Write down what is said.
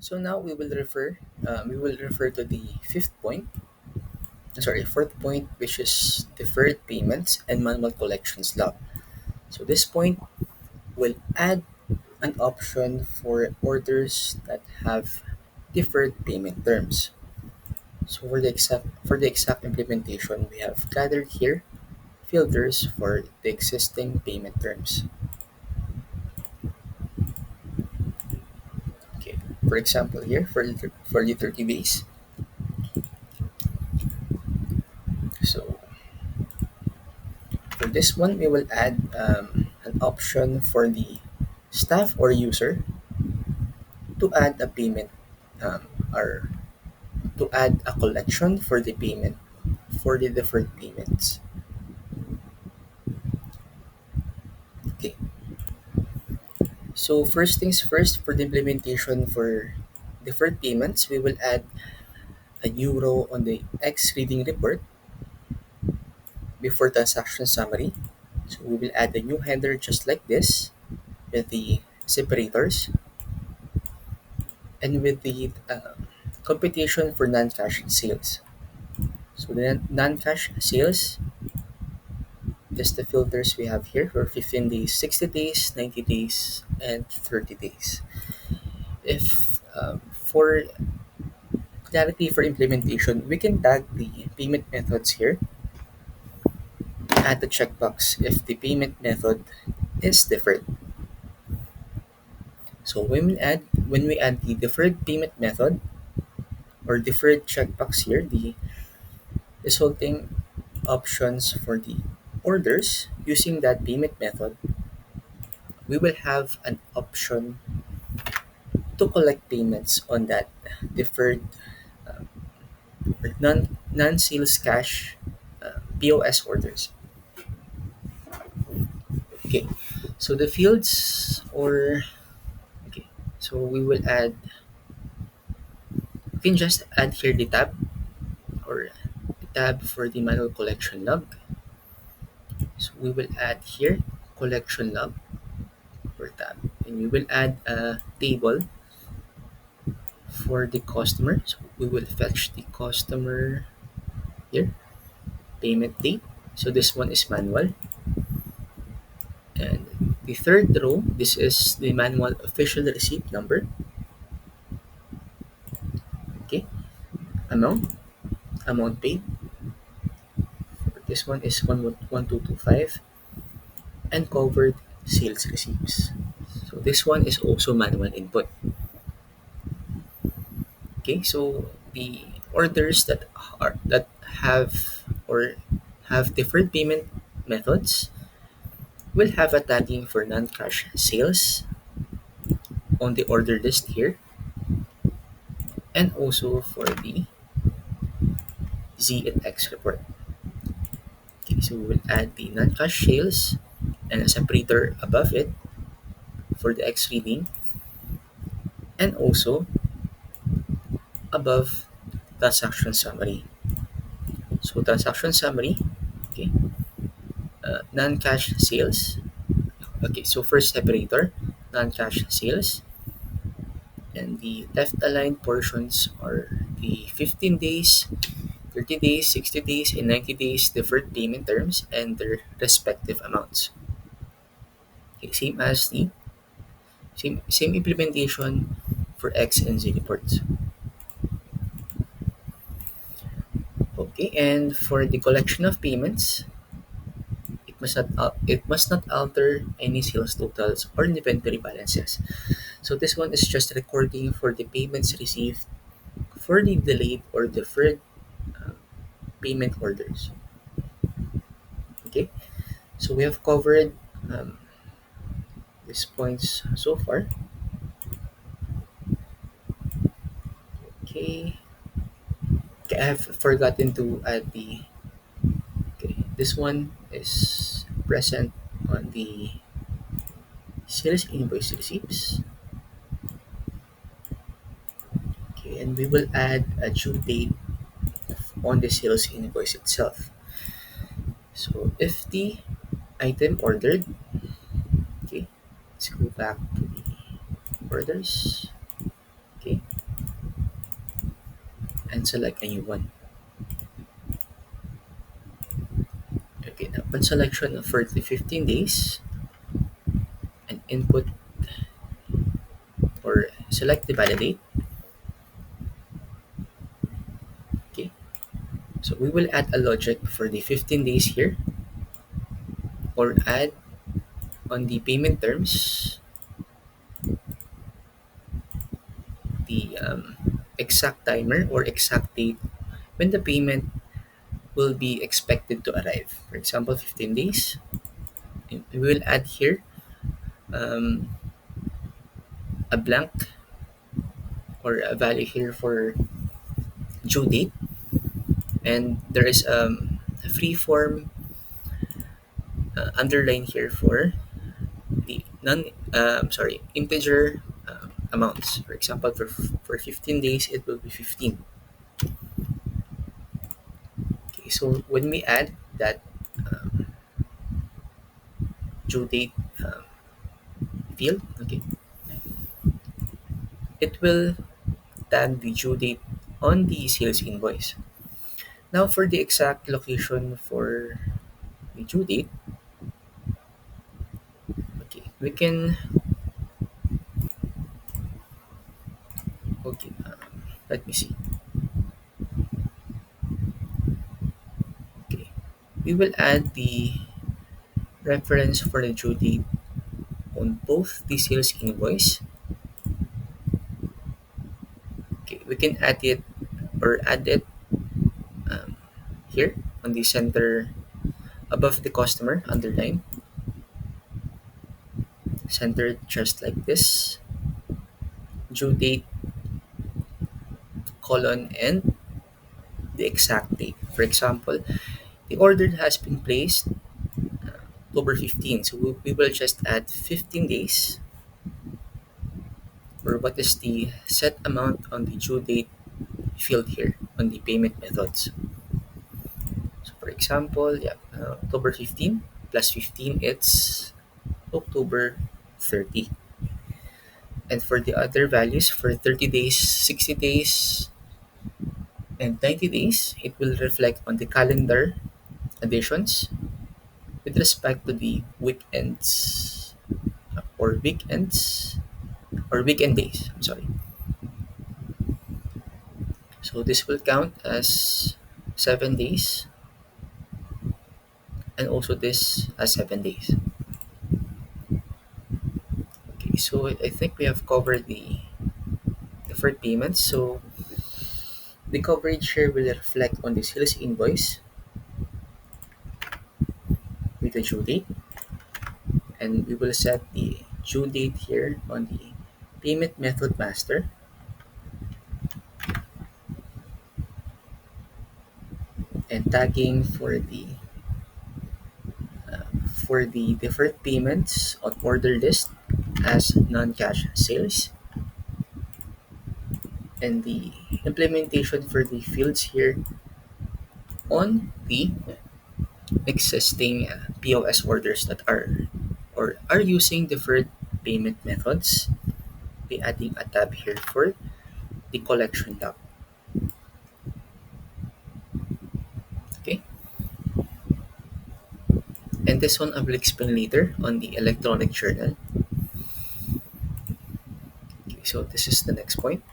So now we will refer to the fourth point, which is deferred payments and manual collections log. So this point will add an option for orders that have deferred payment terms. So for the exact implementation, we have gathered here filters for the existing payment terms. Okay. For example, here for the 30 days. So for this one, we will add an option for the staff or user to add a payment um, or to add a collection for the payment for the deferred payments. Okay. So first things first, for the implementation for deferred payments, we will add a new row on the X reading report before transaction summary. So we will add a new header just like this with the separators and with the computation for non-cash sales. So the non-cash sales is the filters we have here for 15 days, 60 days, 90 days, and 30 days. If for clarity for implementation, we can tag the payment methods here. Add the checkbox if the payment method is deferred. So when we add the deferred payment method or deferred checkbox here, the resulting options for the orders using that payment method, we will have an option to collect payments on that deferred uh, non-sales cash POS orders. Okay, so the fields or okay, so we will add. You can just add here the tab or the tab for the manual collection log. So we will add here collection log or tab, and we will add a table for the customer. So we will fetch the customer here payment date. So this one is manual. And the third row, this is the manual official receipt number. Okay, amount, amount paid. This one is 11225 and covered sales receipts. So this one is also manual input. Okay, so the orders that have or have different payment methods will have a tagging for non-cash sales on the order list here and also for the Z and X report. Okay, so we will add the non-cash sales and a separator above it for the X reading and also above transaction summary. So transaction summary, okay, non-cash sales. Okay, so first separator, non-cash sales, and the left aligned portions are the 15 days, 30 days, 60 days, and 90 days deferred payment terms and their respective amounts. Okay, same implementation for X and Z reports. Okay, and for the collection of payments, it must not alter any sales totals or inventory balances. So this one is just recording for the payments received for the delayed or deferred uh, payment orders. Okay, so we have covered um, these points so far. Okay, okay, I have forgotten to add the. Okay, this one is present on the sales invoice receipts. Okay, and we will add a due date on the sales invoice itself. So if the item ordered, okay, let's go back to the orders. Okay, and select a new one. Okay, upon selection for the 15 days and input or select the validate. Okay, so we will add a logic for the 15 days here, or add on the payment terms the exact timer or exact date when the payment will be expected to arrive. For example, 15 days. And we will add here um, a blank or a value here for due date, and there is a free form underline here for the non sorry, integer amounts. For example, for 15 days it will be 15. Okay, so when we add that um, due date um, field, okay, it will tag the due date on the sales invoice. Now for the exact location for the due date, okay, we can, okay, let me see. Okay, we will add the reference for the due date on both the sales invoice. Okay, we can add it or add it um, here on the center above the customer underline, centered just like this, due date colon and the exact date. For example, the order has been placed October 15, so we will just add 15 days, or what is the set amount on the due date field here on the payment methods. So for example, yeah, October 15 plus 15, it's October 30. And for the other values, for 30 days, 60 days, and 90 days, it will reflect on the calendar additions with respect to the weekends or weekends or weekend days. I'm sorry. So this will count as 7 days, and also this as 7 days. Okay, so I think we have covered the deferred payments. So the coverage here will reflect on the sales invoice with the due date, and we will set the due date here on the payment method master, and tagging for the deferred payments on order list as non-cash sales, and the implementation for the fields here on the existing POS orders that are using deferred payment methods. Be adding a tab here for the collection tab. Okay, and this one I will explain later on the electronic journal. Okay, so this is the next point.